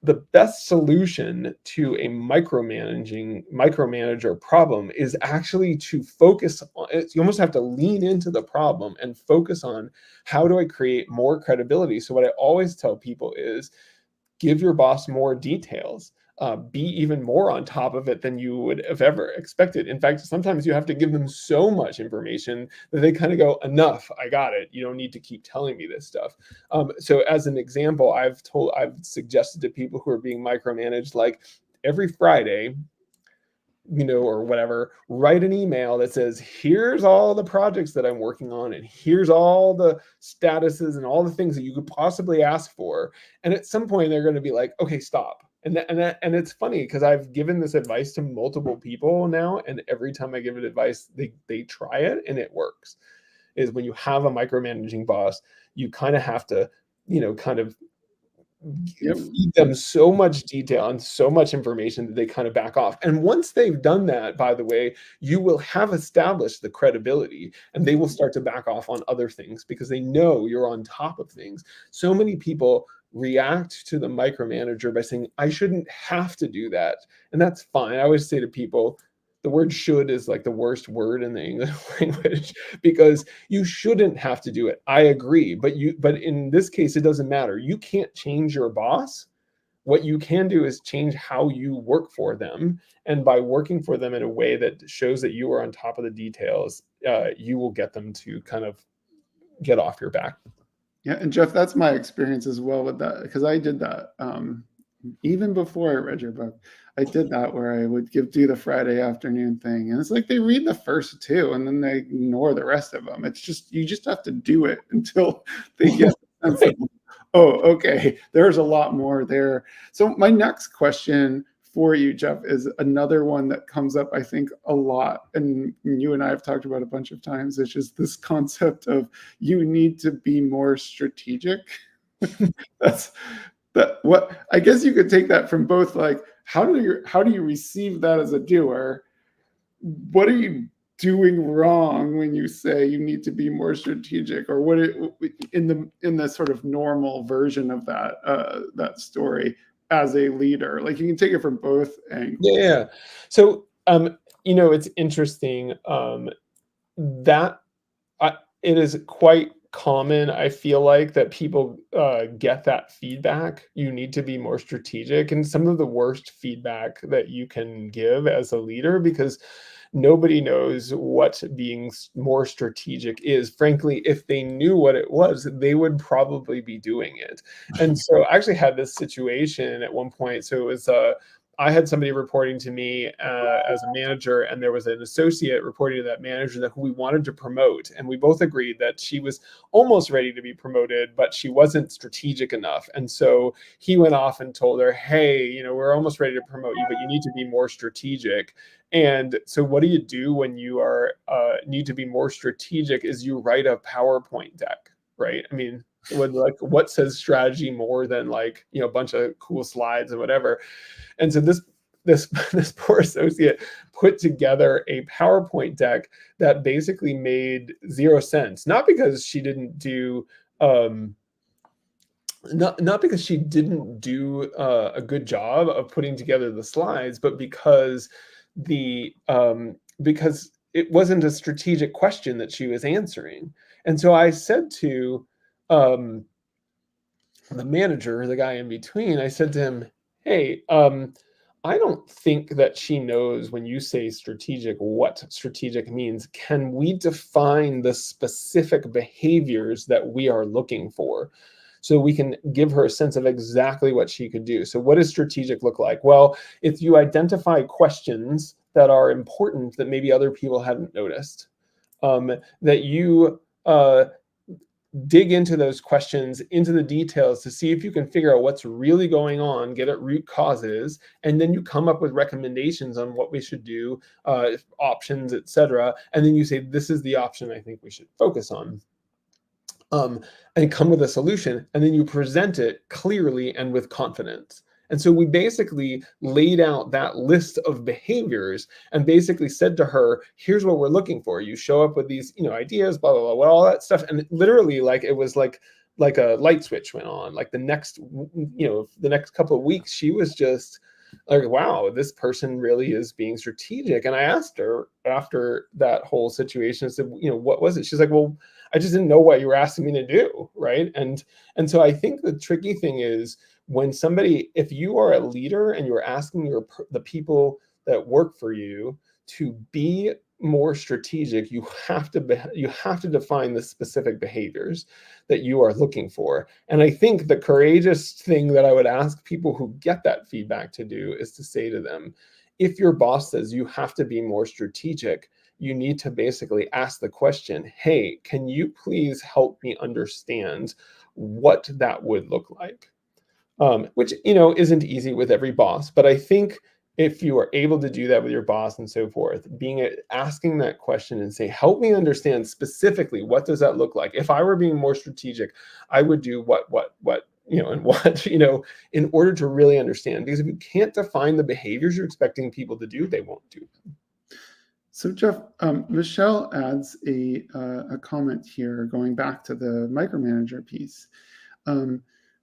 the best solution to a micromanager problem is actually to focus on it. You almost have to lean into the problem and focus on how do I create more credibility. So what I always tell people is give your boss more details. Be even more on top of it than you would have ever expected. In fact, sometimes you have to give them so much information that they kind of go, enough, I got it. You don't need to keep telling me this stuff. So as an example, I've suggested to people who are being micromanaged, like every Friday, or whatever, write an email that says, here's all the projects that I'm working on, and here's all the statuses and all the things that you could possibly ask for. And at some point, they're going to be like, okay, stop. And it's funny because I've given this advice to multiple people now, and every time I give it advice, they try it and it works. Is when you have a micromanaging boss, you kind of have to, kind of feed them so much detail and so much information that they kind of back off. And once they've done that, by the way, you will have established the credibility, and they will start to back off on other things because they know you're on top of things. So many people react to the micromanager by saying, I shouldn't have to do that. And that's fine. I always say to people, the word should is like the worst word in the English language because you shouldn't have to do it. I agree. But in this case, it doesn't matter. You can't change your boss. What you can do is change how you work for them. And by working for them in a way that shows that you are on top of the details, you will get them to kind of get off your back. Yeah, and Jeff, that's my experience as well with that, because I did that even before I read your book. I did that where I would do the Friday afternoon thing, and it's like they read the first two and then they ignore the rest of them. It's just you just have to do it until they get the sense Right. of, oh, okay, there's a lot more there. So my next question for you, Jeff, is another one that comes up, I think, a lot, and you and I have talked about a bunch of times. It's just this concept of you need to be more strategic. That's that. What I guess you could take that from both, like how do you receive that as a doer? What are you doing wrong when you say you need to be more strategic, or in the sort of normal version of that story as a leader? Like you can take it from both angles. Yeah. So, it's interesting that it is quite common, I feel like, that people get that feedback. You need to be more strategic, and some of the worst feedback that you can give as a leader, because nobody knows what being more strategic is. Frankly, if they knew what it was, they would probably be doing it. And so I actually had this situation at one point. So it was I had somebody reporting to me as a manager, and there was an associate reporting to that manager that who we wanted to promote. And we both agreed that she was almost ready to be promoted, but she wasn't strategic enough. And so he went off and told her, hey, we're almost ready to promote you, but you need to be more strategic. And so what do when you are need to be more strategic is you write a PowerPoint deck, right? I mean, what says strategy more than a bunch of cool slides and whatever. And so this poor associate put together a PowerPoint deck that basically made zero sense. Not because she didn't do not because she didn't do a good job of putting together the slides, but because it wasn't a strategic question that she was answering. And so I said to um, the manager, the guy in between, I said to him, hey, I don't think that she knows when you say strategic, what strategic means. Can we define the specific behaviors that we are looking for so we can give her a sense of exactly what she could do? So what does strategic look like? Well, if you identify questions that are important that maybe other people haven't noticed, that you dig into those questions, into the details to see if you can figure out what's really going on, get at root causes, and then you come up with recommendations on what we should do, options, etc. And then you say, this is the option I think we should focus on. And come with a solution, and then you present it clearly and with confidence. And so we basically laid out that list of behaviors and basically said to her, here's what we're looking for. You show up with these, ideas, blah, blah, blah, all that stuff. And literally, it was like a light switch went on. Like the next couple of weeks, she was just like, wow, this person really is being strategic. And I asked her after that whole situation, I said, what was it? She's like, well, I just didn't know what you were asking me to do. Right. And so I think the tricky thing is, if you are a leader and you're asking the people that work for you to be more strategic, you have to define the specific behaviors that you are looking for. And I think the courageous thing that I would ask people who get that feedback to do is to say to them, if your boss says you have to be more strategic, you need to basically ask the question, hey, can you please help me understand what that would look like? Which isn't easy with every boss, but I think if you are able to do that with your boss and so forth, asking that question and say, help me understand specifically, what does that look like? If I were being more strategic, I would do what, and what, in order to really understand. Because if you can't define the behaviors you're expecting people to do, they won't do them. So Jeff, Michelle adds a comment here, going back to the micromanager piece.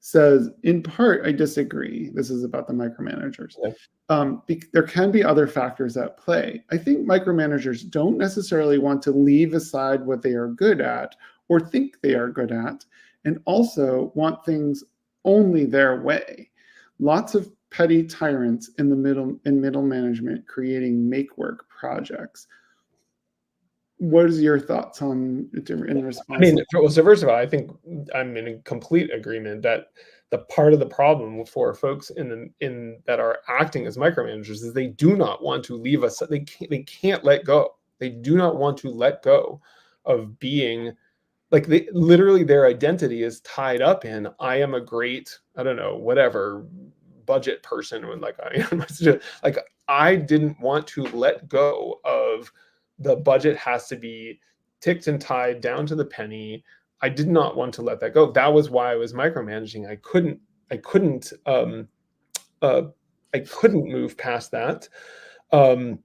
Says, in part, I disagree. This is about the micromanagers. Okay. There can be other factors at play. I think micromanagers don't necessarily want to leave aside what they are good at or think they are good at, and also want things only their way. Lots of petty tyrants in middle management creating make-work projects. what is your thoughts on in I response? mean, so first of all, I think I'm in complete agreement that the part of the problem for folks in that are acting as micromanagers is they do not want to leave us. They can't let go. They do not want to let go of being like they literally their identity is tied up in I am a great, I don't know, whatever budget person when like I am like I didn't want to let go of the budget has to be ticked and tied down to the penny. I did not want to let that go. That was why I was micromanaging. I couldn't uh I couldn't move past that. Um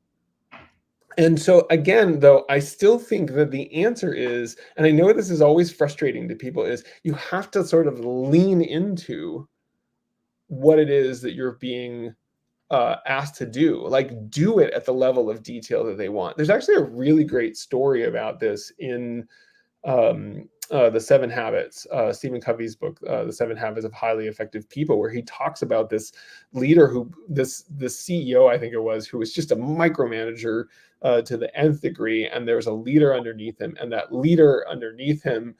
and so again, though, I still think that the answer is, and I know this is always frustrating to people, is you have to sort of lean into what it is that you're being asked to do. Like, do it at the level of detail that they want. There's actually a really great story about this in the Seven Habits, Stephen Covey's book, The Seven Habits of Highly Effective People, where he talks about this leader this CEO, I think it was, who was just a micromanager to the nth degree, and there was a leader underneath him, and that leader underneath him.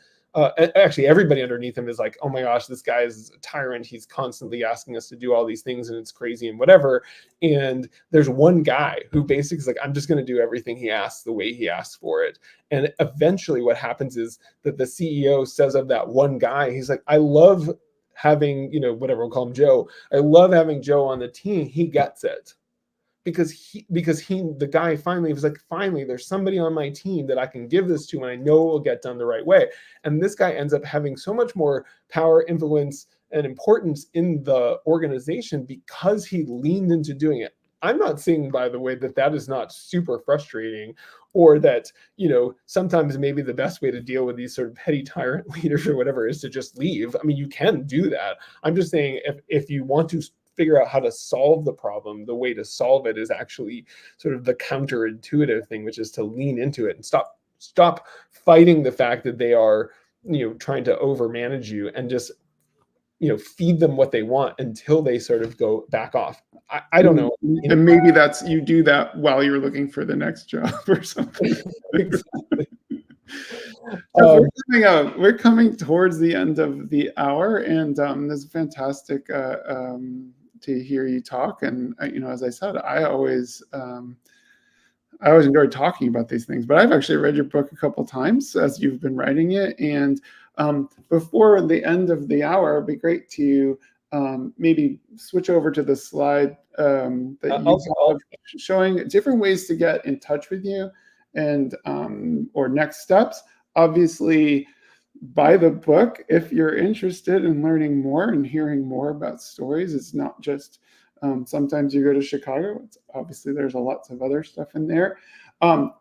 Actually, everybody underneath him is like, oh my gosh, this guy is a tyrant. He's constantly asking us to do all these things and it's crazy and whatever. And there's one guy who basically is like, I'm just going to do everything he asks the way he asks for it. And eventually what happens is that the CEO says of that one guy, he's like, I love having, whatever we'll call him Joe. I love having Joe on the team. He gets it. Because the guy finally was like, finally, there's somebody on my team that I can give this to and I know it will get done the right way. And this guy ends up having so much more power, influence, and importance in the organization because he leaned into doing it. I'm not saying, by the way, that is not super frustrating, or that, sometimes maybe the best way to deal with these sort of petty tyrant leaders or whatever is to just leave. I mean, you can do that. I'm just saying if you want to figure out how to solve the problem, the way to solve it is actually sort of the counterintuitive thing, which is to lean into it and stop fighting the fact that they are, trying to overmanage you, and just, feed them what they want until they sort of go back off. I don't know. And maybe that's, you do that while you're looking for the next job or something. Exactly. We're coming towards the end of the hour, and this is fantastic to hear you talk. And as I said, I always enjoy talking about these things. But I've actually read your book a couple times as you've been writing it. And before the end of the hour, it'd be great to maybe switch over to the slide that you have showing different ways to get in touch with you and or next steps. Obviously, buy the book if you're interested in learning more and hearing more about stories. It's not just sometimes you go to Chicago. Obviously, there's lots of other stuff in there.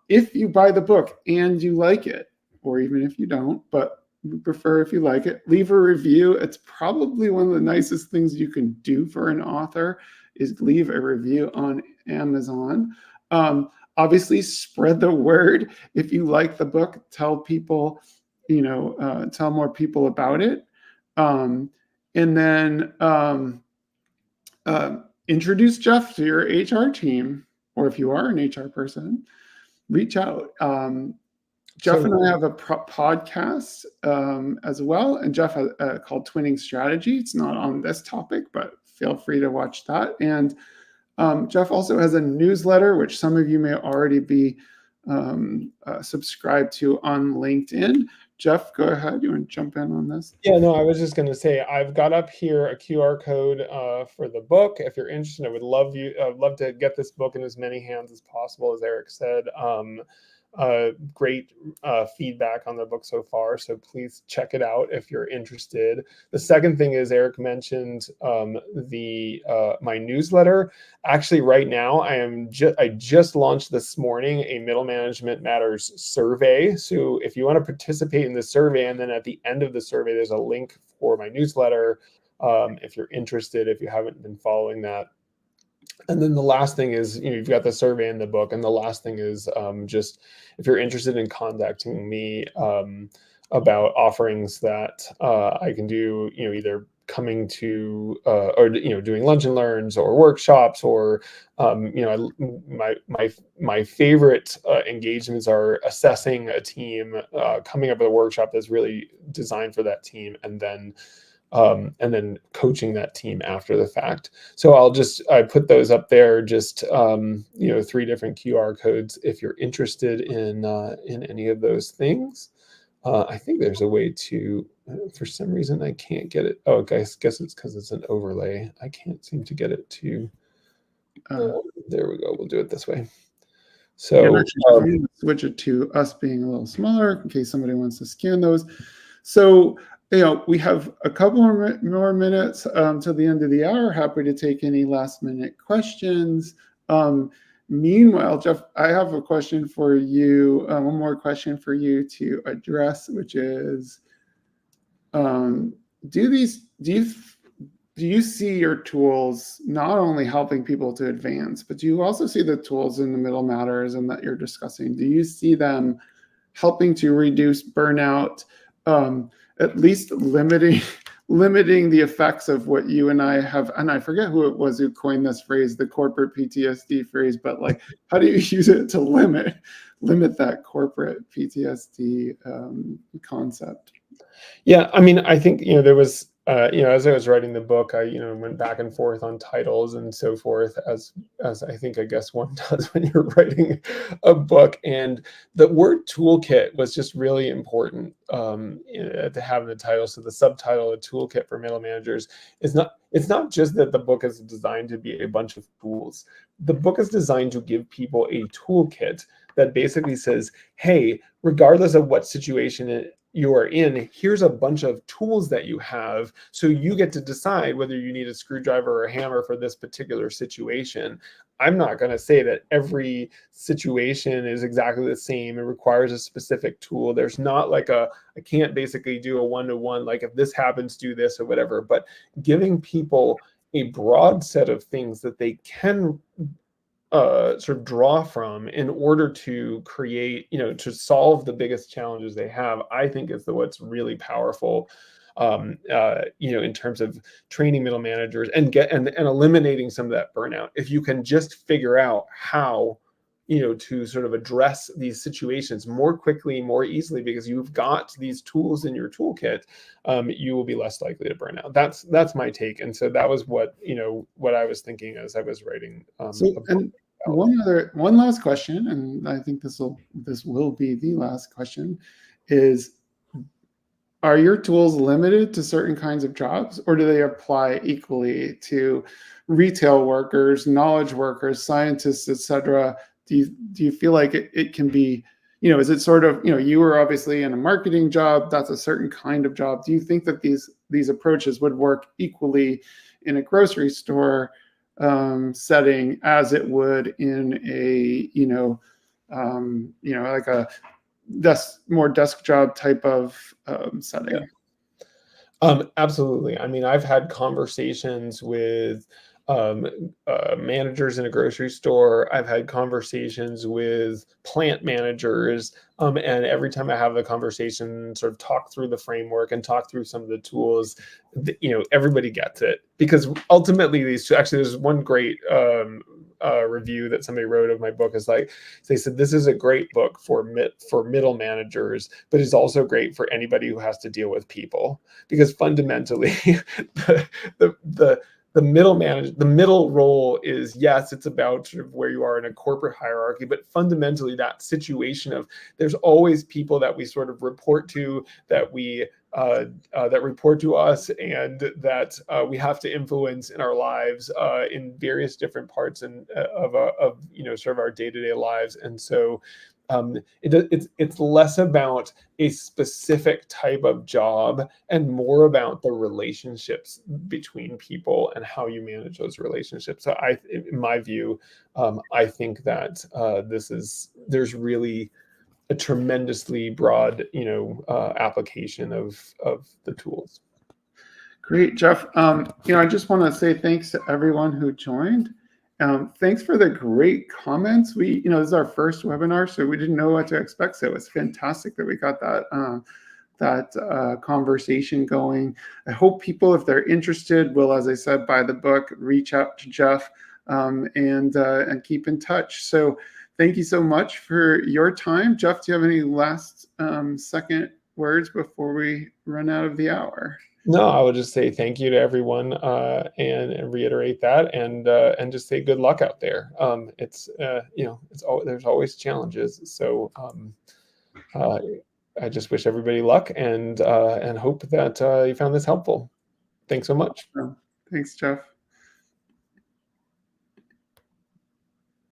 If you buy the book and you like it, or even if you don't, but we prefer if you like it, leave a review. It's probably one of the nicest things you can do for an author is leave a review on Amazon. Obviously, spread the word. If you like the book, tell people, tell more people about it. And then introduce Jeff to your HR team, or if you are an HR person, reach out. Jeff and I have a podcast as well, and Jeff has called Twinning Strategy. It's not on this topic, but feel free to watch that. And Jeff also has a newsletter, which some of you may already be subscribed to on LinkedIn. Jeff, go ahead. You want to jump in on this? Yeah, no, I was just going to say, I've got up here a QR code for the book. If you're interested, I would love to get this book in as many hands as possible, as Eric said. Great feedback on the book so far, so please check it out if you're interested. The second thing is, Eric mentioned my newsletter. Actually, right now I just launched this morning a Middle Management Matters survey. So if you want to participate in the survey, and then at the end of the survey there's a link for my newsletter if you're interested, if you haven't been following that. And then the last thing is, you've got the survey in the book. And the last thing is just if you're interested in contacting me about offerings that I can do, either coming to or doing lunch and learns or workshops, or my favorite engagements are assessing a team, coming up with a workshop that's really designed for that team, and then coaching that team after the fact. So I put those up there, just 3 different QR codes if you're interested in any of those things. I think there's a way to, for some reason I can't get it. Oh, guys, guess it's because it's an overlay. I can't seem to get it to. There we go. We'll do it this way. So actually, I'm going to switch it to us being a little smaller in case somebody wants to scan those. So we have a couple more minutes till the end of the hour. Happy to take any last minute questions. Meanwhile, Jeff, I have a question for you, one more question for you to address, which is, do you see your tools not only helping people to advance, but do you also see the tools in the middle matters and that you're discussing? Do you see them helping to reduce burnout, at least limiting the effects of what you and I have? And I forget who it was who coined this phrase, the corporate PTSD phrase, but like, how do you use it to limit that corporate PTSD concept? Yeah, I mean, I think there was as I was writing the book, I went back and forth on titles and so forth, as I guess one does when you're writing a book. And the word toolkit was just really important to have in the title. So the subtitle, a toolkit for middle managers, it's not just that the book is designed to be a bunch of tools. The book is designed to give people a toolkit that basically says, hey, regardless of what situation you are in, here's a bunch of tools that you have, so you get to decide whether you need a screwdriver or a hammer for this particular situation. I'm not going to say that every situation is exactly the same. It requires a specific tool. There's not like I can't basically do a one-to-one, like if this happens, do this or whatever, but giving people a broad set of things that they can sort of draw from in order to create, to solve the biggest challenges they have, I think is what's really powerful, in terms of training middle managers and eliminating some of that burnout. If you can just figure out how, to sort of address these situations more quickly, more easily, because you've got these tools in your toolkit, you will be less likely to burn out. That's my take. And so that was what I was thinking as I was writing. And one last question, and I think this will be the last question, is, are your tools limited to certain kinds of jobs, or do they apply equally to retail workers, knowledge workers, scientists, etc.? Do you feel like it can be, is it sort of, you were obviously in a marketing job, that's a certain kind of job. Do you think that these approaches would work equally in a grocery store setting as it would in a, like a more desk job type of setting? Yeah. Absolutely. I mean, I've had conversations with managers in a grocery store. I've had conversations with plant managers, and every time I have the conversation, sort of talk through the framework and talk through some of the tools, everybody gets it, because ultimately there's one great review that somebody wrote of my book, is like, they said, this is a great book for middle managers, but it's also great for anybody who has to deal with people, because fundamentally the middle role is, yes, it's about sort of where you are in a corporate hierarchy, but fundamentally that situation of, there's always people that we sort of report to, that report to us, and that we have to influence in our lives in various different parts of sort of our day-to-day lives. And so it's less about a specific type of job and more about the relationships between people and how you manage those relationships. So in my view, I think that there's really a tremendously broad, application of the tools. Great, Jeff. I just want to say thanks to everyone who joined. Thanks for the great comments. This is our first webinar, so we didn't know what to expect. So it was fantastic that we got that conversation going. I hope people, if they're interested, will, as I said, buy the book, reach out to Jeff, and keep in touch. So thank you so much for your time. Jeff, do you have any last second words before we run out of the hour? No, I would just say thank you to everyone, and reiterate that, and just say good luck out there. It's there's always challenges, so I just wish everybody luck, and hope that you found this helpful. Thanks so much. Thanks, Jeff.